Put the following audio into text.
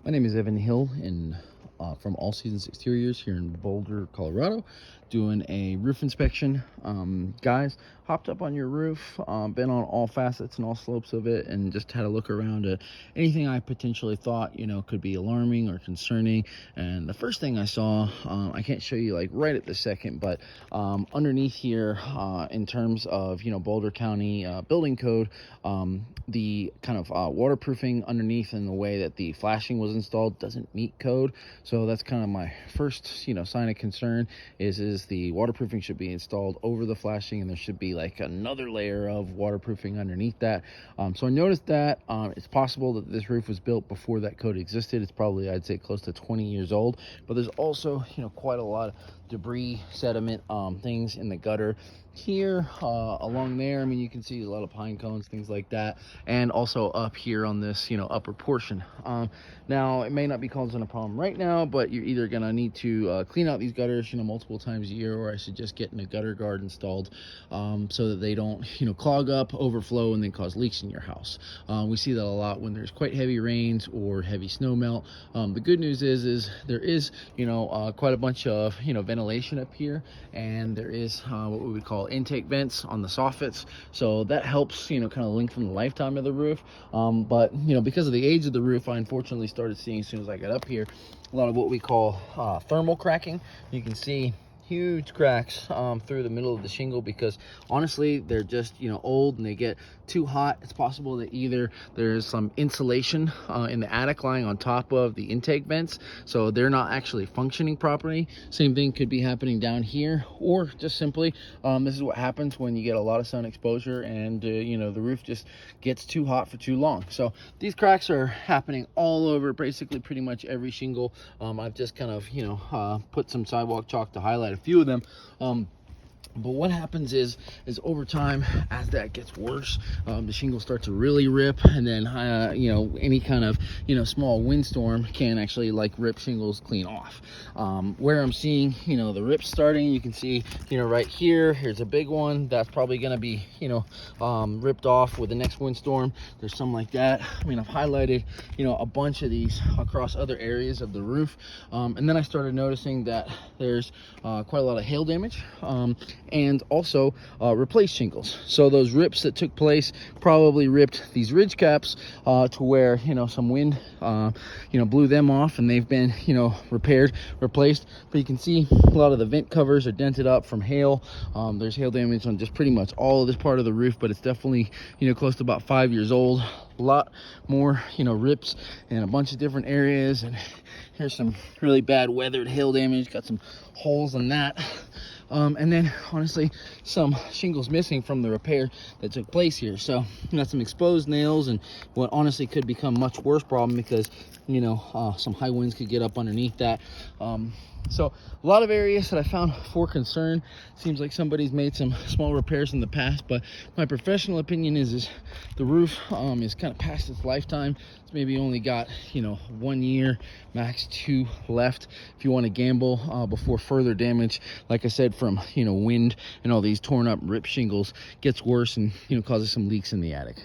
My name is Evan Hill from All Seasons Exteriors here in Boulder, Colorado, doing a roof inspection. Guys, hopped up on your roof, been on all facets and all slopes of it, and just had a look around at anything I potentially thought, could be alarming or concerning. And the first thing I saw, I can't show you like right at the second, but underneath here, in terms of, Boulder County building code, the kind of waterproofing underneath and the way that the flashing was installed doesn't meet code. So that's kind of my first, sign of concern is the waterproofing should be installed over the flashing, and there should be like another layer of waterproofing underneath that. So I noticed that it's possible that this roof was built before that code existed. It's probably, I'd say, close to 20 years old, but there's also, quite a lot of debris, sediment, things in the gutter here, along there. I mean, you can see a lot of pine cones, things like that, and also up here on this, upper portion. Now, it may not be causing a problem right now, but you're either gonna need to clean out these gutters, multiple times a year, or I suggest getting a gutter guard installed, so that they don't, clog up, overflow, and then cause leaks in your house. We see that a lot when there's quite heavy rains or heavy snow melt. The good news is there is, quite a bunch of, ventilation up here, and there is what we would call intake vents on the soffits, so that helps, kind of lengthen the lifetime of the roof. But because of the age of the roof, I unfortunately started seeing, as soon as I got up here, a lot of what we call thermal cracking. You can see huge cracks through the middle of the shingle because honestly they're just old and they get too hot. It's possible that either there's some insulation in the attic lying on top of the intake vents, so they're not actually functioning properly. Same thing could be happening down here, or just simply this is what happens when you get a lot of sun exposure and the roof just gets too hot for too long. So these cracks are happening all over basically pretty much every shingle. I've just kind of put some sidewalk chalk to highlight a few of them. But what happens is over time, as that gets worse, the shingles start to really rip, and then any kind of small windstorm can actually like rip shingles clean off. Where I'm seeing the rips starting, you can see right here, here's a big one that's probably going to be ripped off with the next windstorm. There's some like that. I mean, I've highlighted a bunch of these across other areas of the roof, and then I started noticing that there's quite a lot of hail damage, and also replaced shingles. So those rips that took place probably ripped these ridge caps to where some wind blew them off, and they've been repaired, replaced. But you can see a lot of the vent covers are dented up from hail. There's hail damage on just pretty much all of this part of the roof, but it's definitely close to about 5 years old. A lot more rips in a bunch of different areas, and here's some really bad weathered hail damage. Got some holes in that. And then honestly some shingles missing from the repair that took place here. So got some exposed nails, and what honestly could become much worse problem because some high winds could get up underneath that. So a lot of areas that I found for concern. Seems like somebody's made some small repairs in the past, but my professional opinion is the roof is kind of past its lifetime. It's maybe only got 1 year, max 2 left if you want to gamble before further damage, like I said, from wind and all these torn up rip shingles gets worse and causes some leaks in the attic.